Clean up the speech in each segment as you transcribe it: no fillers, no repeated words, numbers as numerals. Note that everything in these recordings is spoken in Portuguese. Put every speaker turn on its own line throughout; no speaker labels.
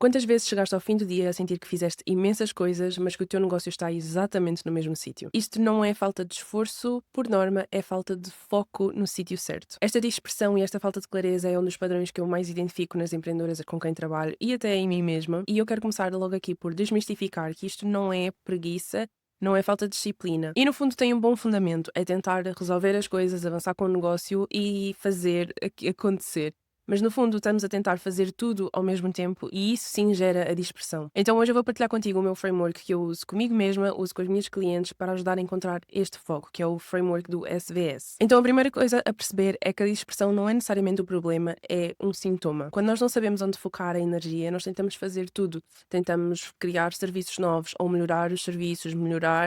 Quantas vezes chegaste ao fim do dia a sentir que fizeste imensas coisas, mas que o teu negócio está exatamente no mesmo sítio? Isto não é falta de esforço, por norma, é falta de foco no sítio certo. Esta dispersão e esta falta de clareza é um dos padrões que eu mais identifico nas empreendedoras com quem trabalho e até em mim mesma. E eu quero começar logo aqui por desmistificar que isto não é preguiça. Não é falta de disciplina. E no fundo tem um bom fundamento, é tentar resolver as coisas, avançar com o negócio e fazer acontecer. Mas no fundo estamos a tentar fazer tudo ao mesmo tempo e isso sim gera a dispersão. Então hoje eu vou partilhar contigo o meu framework que eu uso comigo mesma, uso com os meus clientes para ajudar a encontrar este foco, que é o framework do SVS. Então a primeira coisa a perceber é que a dispersão não é necessariamente o problema, é um sintoma. Quando nós não sabemos onde focar a energia, nós tentamos fazer tudo. Tentamos criar serviços novos ou melhorar os serviços,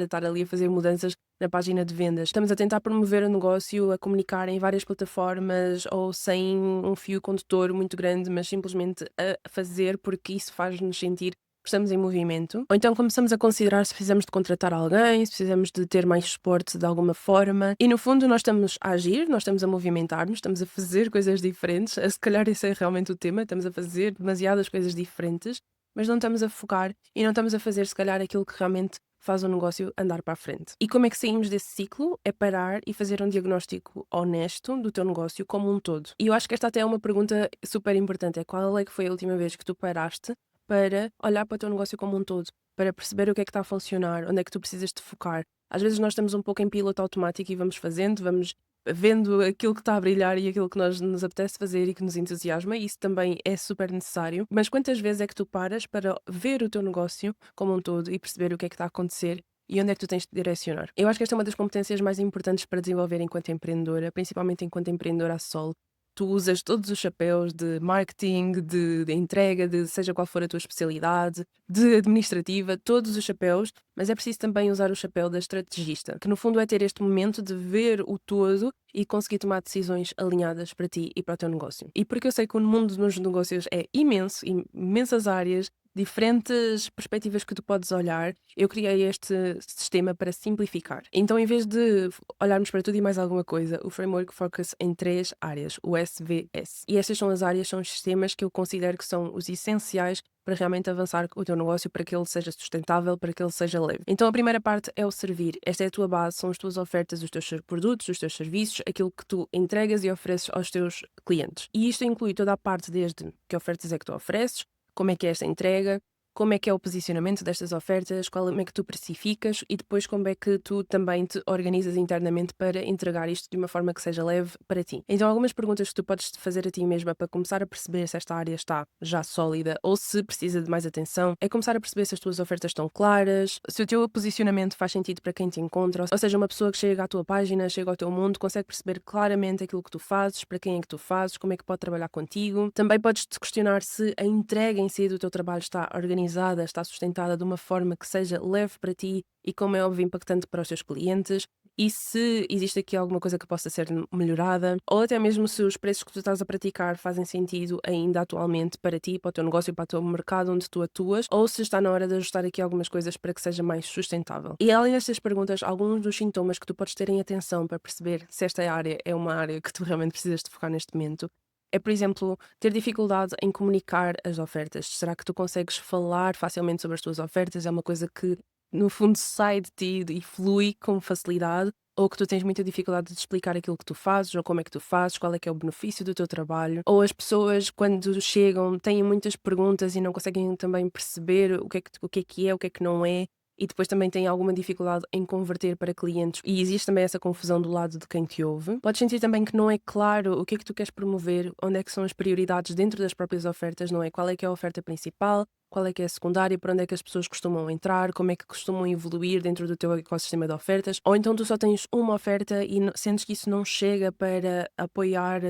estar ali a fazer mudanças na página de vendas. Estamos a tentar promover o negócio, a comunicar em várias plataformas ou sem um fio condutor muito grande, mas simplesmente a fazer porque isso faz-nos sentir que estamos em movimento. Ou então começamos a considerar se precisamos de contratar alguém, se precisamos de ter mais suporte de alguma forma. E no fundo nós estamos a agir, nós estamos a movimentar-nos, estamos a fazer coisas diferentes. Se calhar esse é realmente o tema, estamos a fazer demasiadas coisas diferentes, mas não estamos a focar e não estamos a fazer se calhar aquilo que realmente faz o negócio andar para a frente. E como é que saímos desse ciclo? É parar e fazer um diagnóstico honesto do teu negócio como um todo. E eu acho que esta até é uma pergunta super importante, é qual é que foi a última vez que tu paraste para olhar para o teu negócio como um todo, para perceber o que é que está a funcionar, onde é que tu precisas de focar. Às vezes nós estamos um pouco em piloto automático e vamos fazendo, vamos vendo aquilo que está a brilhar e aquilo que nos apetece fazer e que nos entusiasma, e isso também é super necessário. Mas quantas vezes é que tu paras para ver o teu negócio como um todo e perceber o que é que está a acontecer e onde é que tu tens de direcionar? Eu acho que esta é uma das competências mais importantes para desenvolver enquanto empreendedora, principalmente enquanto empreendedora a solo. Tu usas todos os chapéus de marketing, de entrega, de seja qual for a tua especialidade, de administrativa, todos os chapéus, mas é preciso também usar o chapéu da estrategista, que no fundo é ter este momento de ver o todo e conseguir tomar decisões alinhadas para ti e para o teu negócio. E porque eu sei que o mundo dos negócios é imenso, imensas áreas, diferentes perspectivas que tu podes olhar, eu criei este sistema para simplificar. Então, em vez de olharmos para tudo e mais alguma coisa, o framework foca-se em 3 áreas, o SVS. E estas são as áreas, são os sistemas que eu considero que são os essenciais para realmente avançar com o teu negócio, para que ele seja sustentável, para que ele seja leve. Então a primeira parte é o servir. Esta é a tua base, são as tuas ofertas, os teus produtos, os teus serviços, aquilo que tu entregas e ofereces aos teus clientes. E isto inclui toda a parte desde que ofertas é que tu ofereces, como é que é esta entrega, como é que é o posicionamento destas ofertas, como é que tu precificas e depois como é que tu também te organizas internamente para entregar isto de uma forma que seja leve para ti. Então algumas perguntas que tu podes fazer a ti mesma para começar a perceber se esta área está já sólida ou se precisa de mais atenção, é começar a perceber se as tuas ofertas estão claras, se o teu posicionamento faz sentido para quem te encontra, ou seja, uma pessoa que chega à tua página, chega ao teu mundo, consegue perceber claramente aquilo que tu fazes, para quem é que tu fazes, como é que pode trabalhar contigo. Também podes te questionar se a entrega em si do teu trabalho está organizada, está sustentada de uma forma que seja leve para ti e, como é óbvio, impactante para os teus clientes, e se existe aqui alguma coisa que possa ser melhorada, ou até mesmo se os preços que tu estás a praticar fazem sentido ainda atualmente para ti, para o teu negócio, para o teu mercado onde tu atuas, ou se está na hora de ajustar aqui algumas coisas para que seja mais sustentável. E além destas perguntas, alguns dos sintomas que tu podes ter em atenção para perceber se esta área é uma área que tu realmente precisas de focar neste momento é, por exemplo, ter dificuldade em comunicar as ofertas. Será que tu consegues falar facilmente sobre as tuas ofertas? É uma coisa que, no fundo, sai de ti e flui com facilidade? Ou que tu tens muita dificuldade de explicar aquilo que tu fazes, ou como é que tu fazes, qual é que é o benefício do teu trabalho? Ou as pessoas, quando chegam, têm muitas perguntas e não conseguem também perceber o que é que não é? E depois também têm alguma dificuldade em converter para clientes e existe também essa confusão do lado de quem te ouve. Podes sentir também que não é claro o que é que tu queres promover, onde é que são as prioridades dentro das próprias ofertas, não é? Qual é que é a oferta principal, qual é que é a secundária, para onde é que as pessoas costumam entrar, como é que costumam evoluir dentro do teu ecossistema de ofertas, ou então tu só tens uma oferta e sentes que isso não chega para apoiar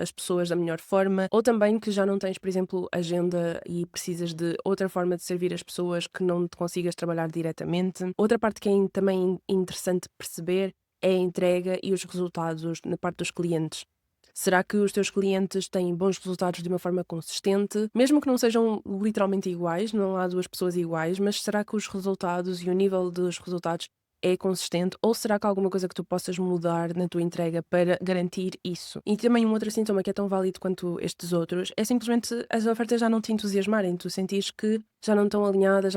as pessoas da melhor forma, ou também que já não tens, por exemplo, agenda e precisas de outra forma de servir as pessoas que não te consigas trabalhar diretamente. Outra parte que é também interessante perceber é a entrega e os resultados na parte dos clientes. Será que os teus clientes têm bons resultados de uma forma consistente? Mesmo que não sejam literalmente iguais, não há duas pessoas iguais, mas será que os resultados e o nível dos resultados é consistente, ou será que há alguma coisa que tu possas mudar na tua entrega para garantir isso? E também um outro sintoma que é tão válido quanto estes outros é simplesmente as ofertas já não te entusiasmarem, tu sentires que já não estão alinhadas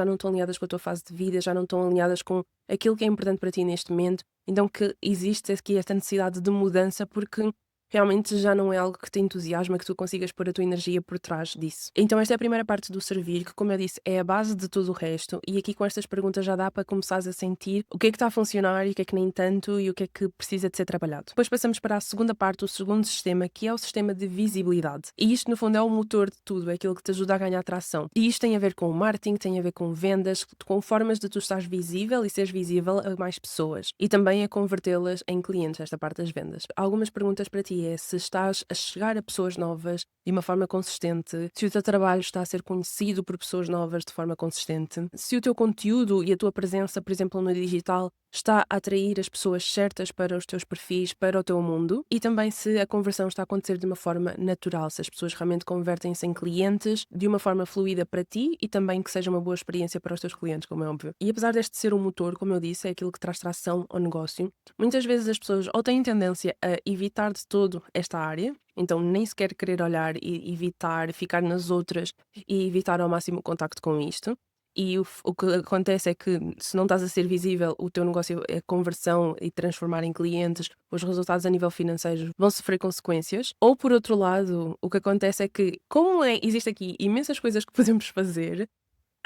com a tua fase de vida, já não estão alinhadas com aquilo que é importante para ti neste momento, então que existe aqui esta necessidade de mudança porque realmente já não é algo que te entusiasma, que tu consigas pôr a tua energia por trás disso. Então esta é a primeira parte do servir, que como eu disse, é a base de tudo o resto, e aqui com estas perguntas já dá para começares a sentir o que é que está a funcionar e o que é que nem tanto e o que é que precisa de ser trabalhado. Depois passamos para a segunda parte, o segundo sistema, que é o sistema de visibilidade. E isto no fundo é o motor de tudo, é aquilo que te ajuda a ganhar tração. E isto tem a ver com o marketing, tem a ver com vendas, com formas de tu estares visível e seres visível a mais pessoas. E também a convertê-las em clientes, esta parte das vendas. Algumas perguntas para ti é se estás a chegar a pessoas novas de uma forma consistente, se o teu trabalho está a ser conhecido por pessoas novas de forma consistente, se o teu conteúdo e a tua presença, por exemplo, no digital, está a atrair as pessoas certas para os teus perfis, para o teu mundo, e também se a conversão está a acontecer de uma forma natural, se as pessoas realmente convertem-se em clientes de uma forma fluida para ti e também que seja uma boa experiência para os teus clientes, como é óbvio. E apesar deste ser um motor, como eu disse, é aquilo que traz tração ao negócio, muitas vezes as pessoas ou têm tendência a evitar de todo esta área, então nem sequer querer olhar e evitar, ficar nas outras e evitar ao máximo o contacto com isto. E o que acontece é que se não estás a ser visível, o teu negócio, a conversão e transformar em clientes, os resultados a nível financeiro vão sofrer consequências. Ou por outro lado, o que acontece é que, como existe aqui imensas coisas que podemos fazer,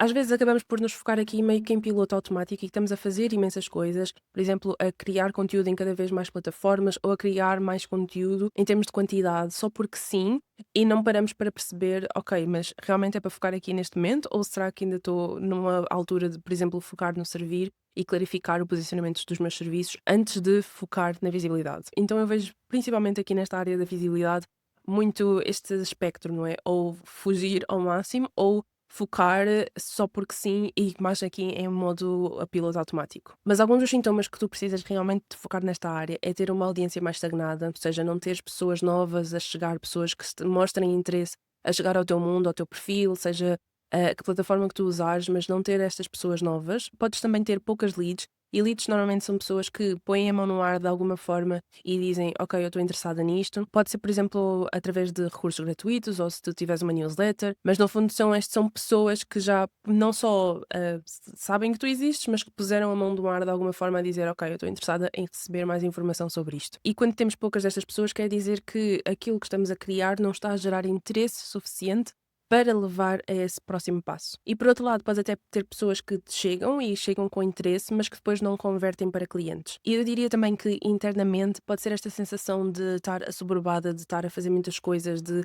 às vezes acabamos por nos focar aqui meio que em piloto automático e estamos a fazer imensas coisas, por exemplo, a criar conteúdo em cada vez mais plataformas ou a criar mais conteúdo em termos de quantidade, só porque sim, e não paramos para perceber, ok, mas realmente é para focar aqui neste momento ou será que ainda estou numa altura de, por exemplo, focar no servir e clarificar o posicionamento dos meus serviços antes de focar na visibilidade? Então eu vejo principalmente aqui nesta área da visibilidade muito este espectro, não é? Ou fugir ao máximo ou focar só porque sim e mais aqui em modo a piloto automático. Mas alguns dos sintomas que tu precisas realmente de focar nesta área é ter uma audiência mais estagnada, ou seja, não teres pessoas novas a chegar, pessoas que mostrem interesse a chegar ao teu mundo, ao teu perfil, seja que plataforma que tu usares, mas não ter estas pessoas novas. Podes também ter poucas leads, e leads normalmente são pessoas que põem a mão no ar de alguma forma e dizem, ok, eu estou interessada nisto. Pode ser, por exemplo, através de recursos gratuitos ou se tu tiveres uma newsletter, mas no fundo são pessoas que já não só sabem que tu existes, mas que puseram a mão no ar de alguma forma a dizer, ok, eu estou interessada em receber mais informação sobre isto. E quando temos poucas destas pessoas, quer dizer que aquilo que estamos a criar não está a gerar interesse suficiente para levar a esse próximo passo. E por outro lado, podes até ter pessoas que te chegam e chegam com interesse, mas que depois não convertem para clientes. E eu diria também que internamente pode ser esta sensação de estar assoberbada, de estar a fazer muitas coisas, de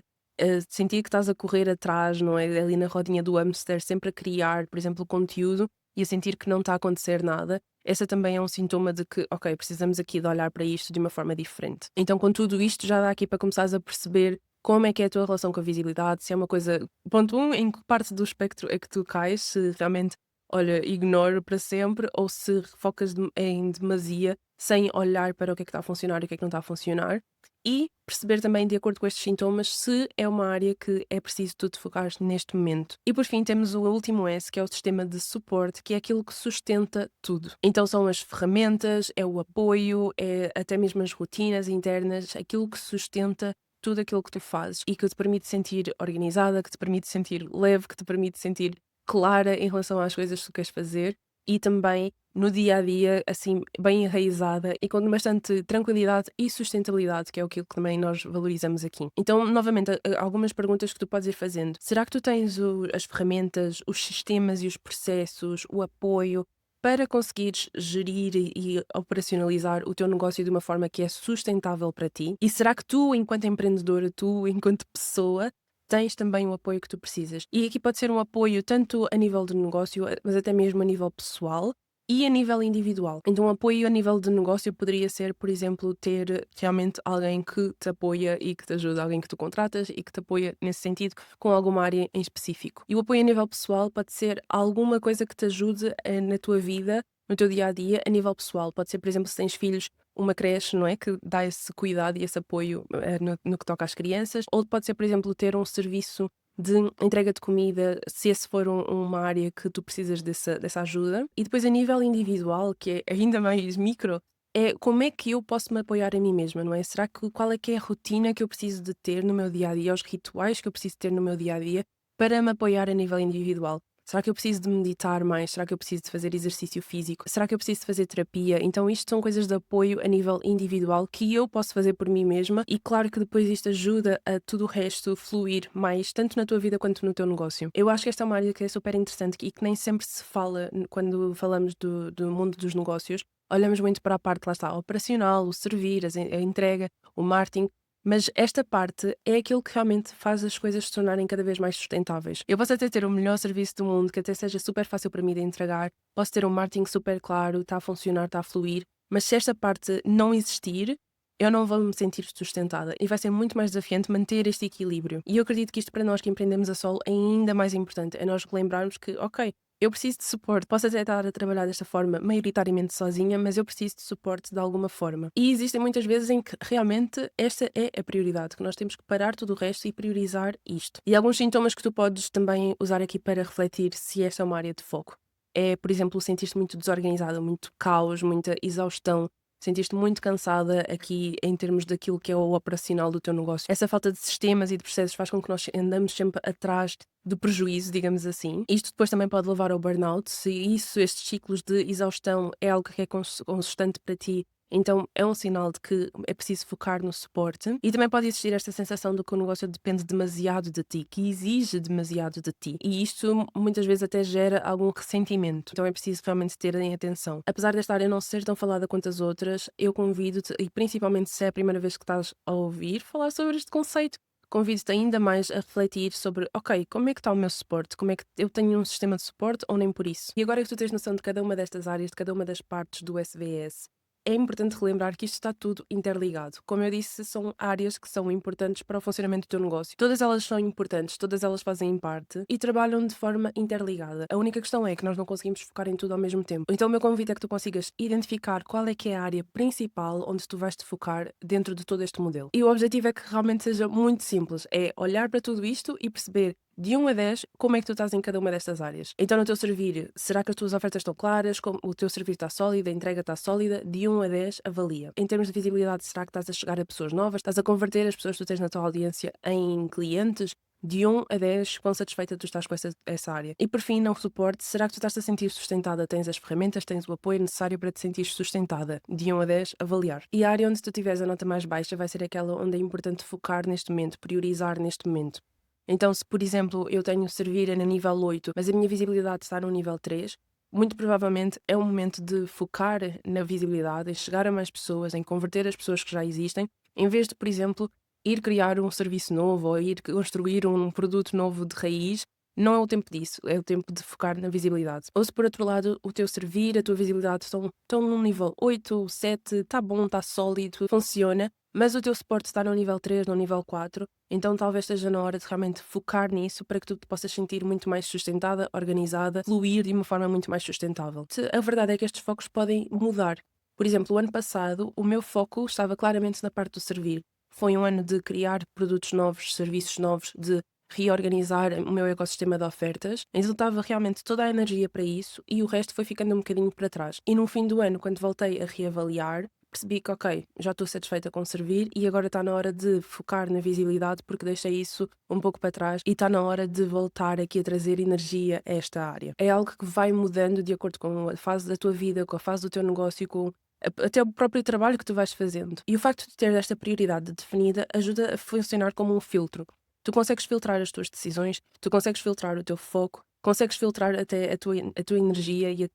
sentir que estás a correr atrás, não é? Ali na rodinha do hamster, sempre a criar, por exemplo, conteúdo e a sentir que não está a acontecer nada. Essa também é um sintoma de que, ok, precisamos aqui de olhar para isto de uma forma diferente. Então, com tudo isto, já dá aqui para começares a perceber como é que é a tua relação com a visibilidade, se é uma coisa. Ponto um, em que parte do espectro é que tu cais, se realmente, olha, ignoro para sempre, ou se focas em demasia, sem olhar para o que é que está a funcionar e o que é que não está a funcionar. E perceber também, de acordo com estes sintomas, se é uma área que é preciso tu te focares neste momento. E por fim, temos o último S, que é o sistema de suporte, que é aquilo que sustenta tudo. Então são as ferramentas, é o apoio, é até mesmo as rotinas internas, aquilo que sustenta tudo aquilo que tu fazes e que te permite sentir organizada, que te permite sentir leve, que te permite sentir clara em relação às coisas que tu queres fazer e também no dia a dia, assim, bem enraizada e com bastante tranquilidade e sustentabilidade, que é aquilo que também nós valorizamos aqui. Então, novamente, algumas perguntas que tu podes ir fazendo. Será que tu tens as ferramentas, os sistemas e os processos, o apoio para conseguires gerir e operacionalizar o teu negócio de uma forma que é sustentável para ti? E será que tu, enquanto empreendedora, tu, enquanto pessoa, tens também o apoio que tu precisas? E aqui pode ser um apoio tanto a nível de negócio, mas até mesmo a nível pessoal e a nível individual. Então, um apoio a nível de negócio poderia ser, por exemplo, ter realmente alguém que te apoia e que te ajuda, alguém que tu contratas e que te apoia nesse sentido com alguma área em específico. E o apoio a nível pessoal pode ser alguma coisa que te ajude na tua vida, no teu dia a dia, a nível pessoal. Pode ser, por exemplo, se tens filhos, uma creche, não é? Que dá esse cuidado e esse apoio no que toca às crianças. Ou pode ser, por exemplo, ter um serviço de entrega de comida, se esse for uma área que tu precisas dessa ajuda. E depois a nível individual, que é ainda mais micro, é como é que eu posso me apoiar a mim mesma, não é? Será qual é que é a rotina que eu preciso de ter no meu dia a dia, os rituais que eu preciso ter no meu dia a dia para me apoiar a nível individual? Será que eu preciso de meditar mais? Será que eu preciso de fazer exercício físico? Será que eu preciso de fazer terapia? Então, isto são coisas de apoio a nível individual que eu posso fazer por mim mesma, e claro que depois isto ajuda a tudo o resto fluir mais, tanto na tua vida quanto no teu negócio. Eu acho que esta é uma área que é super interessante e que nem sempre se fala quando falamos do mundo dos negócios. Olhamos muito para a parte, lá está, operacional, o servir, a entrega, o marketing. Mas esta parte é aquilo que realmente faz as coisas se tornarem cada vez mais sustentáveis. Eu posso até ter o melhor serviço do mundo, que até seja super fácil para mim de entregar, posso ter um marketing super claro, está a funcionar, está a fluir, mas se esta parte não existir, eu não vou me sentir sustentada e vai ser muito mais desafiante manter este equilíbrio. E eu acredito que isto para nós que empreendemos a solo é ainda mais importante, é nós lembrarmos que, ok, eu preciso de suporte. Posso até estar a trabalhar desta forma maioritariamente sozinha, mas eu preciso de suporte de alguma forma. E existem muitas vezes em que realmente esta é a prioridade, que nós temos que parar tudo o resto e priorizar isto. E alguns sintomas que tu podes também usar aqui para refletir se esta é uma área de foco. É, por exemplo, sentir-te muito desorganizada, muito caos, muita exaustão, sentir-te muito cansada aqui em termos daquilo que é o operacional do teu negócio. Essa falta de sistemas e de processos faz com que nós andamos sempre atrás de prejuízo, digamos assim. Isto depois também pode levar ao burnout. Se estes ciclos de exaustão é algo que é constante para ti, então é um sinal de que é preciso focar no suporte. E também pode existir esta sensação de que o negócio depende demasiado de ti, que exige demasiado de ti. E isto muitas vezes até gera algum ressentimento. Então é preciso realmente terem atenção. Apesar desta área não ser tão falada quanto as outras, eu convido-te, e principalmente se é a primeira vez que estás a ouvir falar sobre este conceito, convido-te ainda mais a refletir sobre, ok, como é que está o meu suporte? Como é que eu tenho um sistema de suporte ou nem por isso? E agora que tu tens noção de cada uma destas áreas, de cada uma das partes do SVS, é importante relembrar que isto está tudo interligado. Como eu disse, são áreas que são importantes para o funcionamento do teu negócio. Todas elas são importantes, todas elas fazem parte e trabalham de forma interligada. A única questão é que nós não conseguimos focar em tudo ao mesmo tempo. Então o meu convite é que tu consigas identificar qual é que é a área principal onde tu vais te focar dentro de todo este modelo. E o objetivo é que realmente seja muito simples, é olhar para tudo isto e perceber de 1 a 10, como é que tu estás em cada uma destas áreas? Então, no teu servir, será que as tuas ofertas estão claras? Como o teu servir está sólido? A entrega está sólida? De 1 a 10, avalia. Em termos de visibilidade, será que estás a chegar a pessoas novas? Estás a converter as pessoas que tu tens na tua audiência em clientes? De 1 a 10, quão satisfeita tu estás com essa área? E por fim, no suporte, será que tu estás a sentir sustentada? Tens as ferramentas, tens o apoio necessário para te sentir sustentada? De 1 a 10, avaliar. E a área onde tu tiveres a nota mais baixa vai ser aquela onde é importante focar neste momento, priorizar neste momento. Então, se por exemplo eu tenho servir no nível 8, mas a minha visibilidade está no nível 3, muito provavelmente é o momento de focar na visibilidade, em chegar a mais pessoas, em converter as pessoas que já existem, em vez de, por exemplo, ir criar um serviço novo ou ir construir um produto novo de raiz. Não é o tempo disso, é o tempo de focar na visibilidade. Ou se por outro lado o teu servir, a tua visibilidade estão num nível 8, 7, está bom, está sólido, funciona, mas o teu suporte está no nível 3, no nível 4, então talvez esteja na hora de realmente focar nisso para que tu te possas sentir muito mais sustentada, organizada, fluir de uma forma muito mais sustentável. A verdade é que estes focos podem mudar. Por exemplo, o ano passado o meu foco estava claramente na parte do servir. Foi um ano de criar produtos novos, serviços novos, de reorganizar o meu ecossistema de ofertas, então estava realmente toda a energia para isso e o resto foi ficando um bocadinho para trás. E no fim do ano, quando voltei a reavaliar, percebi que, ok, já estou satisfeita com servir e agora está na hora de focar na visibilidade porque deixei isso um pouco para trás e está na hora de voltar aqui a trazer energia a esta área. É algo que vai mudando de acordo com a fase da tua vida, com a fase do teu negócio, com até o próprio trabalho que tu vais fazendo. E o facto de ter esta prioridade definida ajuda a funcionar como um filtro. Tu consegues filtrar as tuas decisões, tu consegues filtrar o teu foco, consegues filtrar até a tua energia e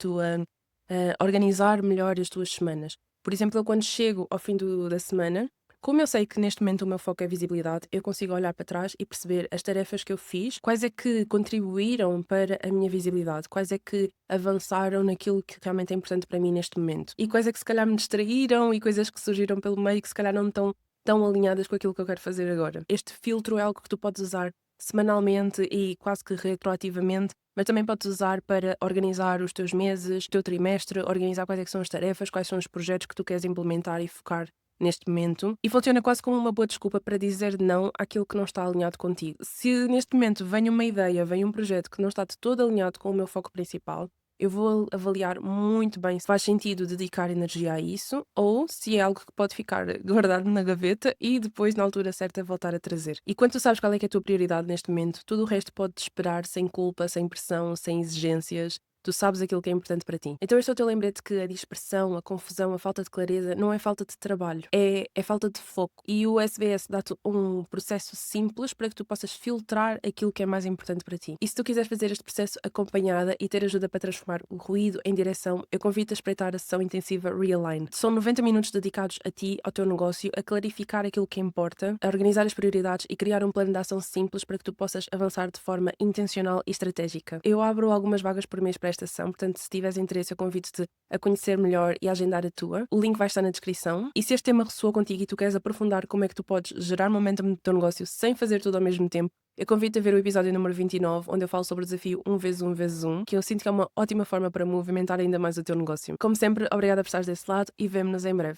organizar melhor as tuas semanas. Por exemplo, eu quando chego ao fim da semana, como eu sei que neste momento o meu foco é visibilidade, eu consigo olhar para trás e perceber as tarefas que eu fiz, quais é que contribuíram para a minha visibilidade, quais é que avançaram naquilo que realmente é importante para mim neste momento e quais é que se calhar me distraíram e coisas que surgiram pelo meio que se calhar não estão tão alinhadas com aquilo que eu quero fazer agora. Este filtro é algo que tu podes usar semanalmente e quase que retroativamente, mas também podes usar para organizar os teus meses, o teu trimestre, organizar quais é que são as tarefas, quais são os projetos que tu queres implementar e focar neste momento e funciona quase como uma boa desculpa para dizer não àquilo que não está alinhado contigo. Se neste momento vem uma ideia, vem um projeto que não está de todo alinhado com o meu foco principal, eu vou avaliar muito bem se faz sentido dedicar energia a isso ou se é algo que pode ficar guardado na gaveta e depois, na altura certa, voltar a trazer. E quando tu sabes qual é que é a tua prioridade neste momento, tudo o resto pode esperar sem culpa, sem pressão, sem exigências. Tu sabes aquilo que é importante para ti. Então este é o teu lembrete que a dispersão, a confusão, a falta de clareza não é falta de trabalho, é falta de foco. E o SBS dá-te um processo simples para que tu possas filtrar aquilo que é mais importante para ti. E se tu quiseres fazer este processo acompanhada e ter ajuda para transformar o ruído em direção, eu convido-te a espreitar a sessão intensiva Realign. São 90 minutos dedicados a ti, ao teu negócio, a clarificar aquilo que importa, a organizar as prioridades e criar um plano de ação simples para que tu possas avançar de forma intencional e estratégica. Eu abro algumas vagas por mês para esta sessão, portanto, se tiveres interesse, eu convido-te a conhecer melhor e a agendar a tua. O link vai estar na descrição. E se este tema ressoa contigo e tu queres aprofundar como é que tu podes gerar momentum no teu negócio sem fazer tudo ao mesmo tempo, eu convido-te a ver o episódio número 29, onde eu falo sobre o desafio 1x1x1, que eu sinto que é uma ótima forma para movimentar ainda mais o teu negócio. Como sempre, obrigada por estares desse lado e vemo-nos em breve.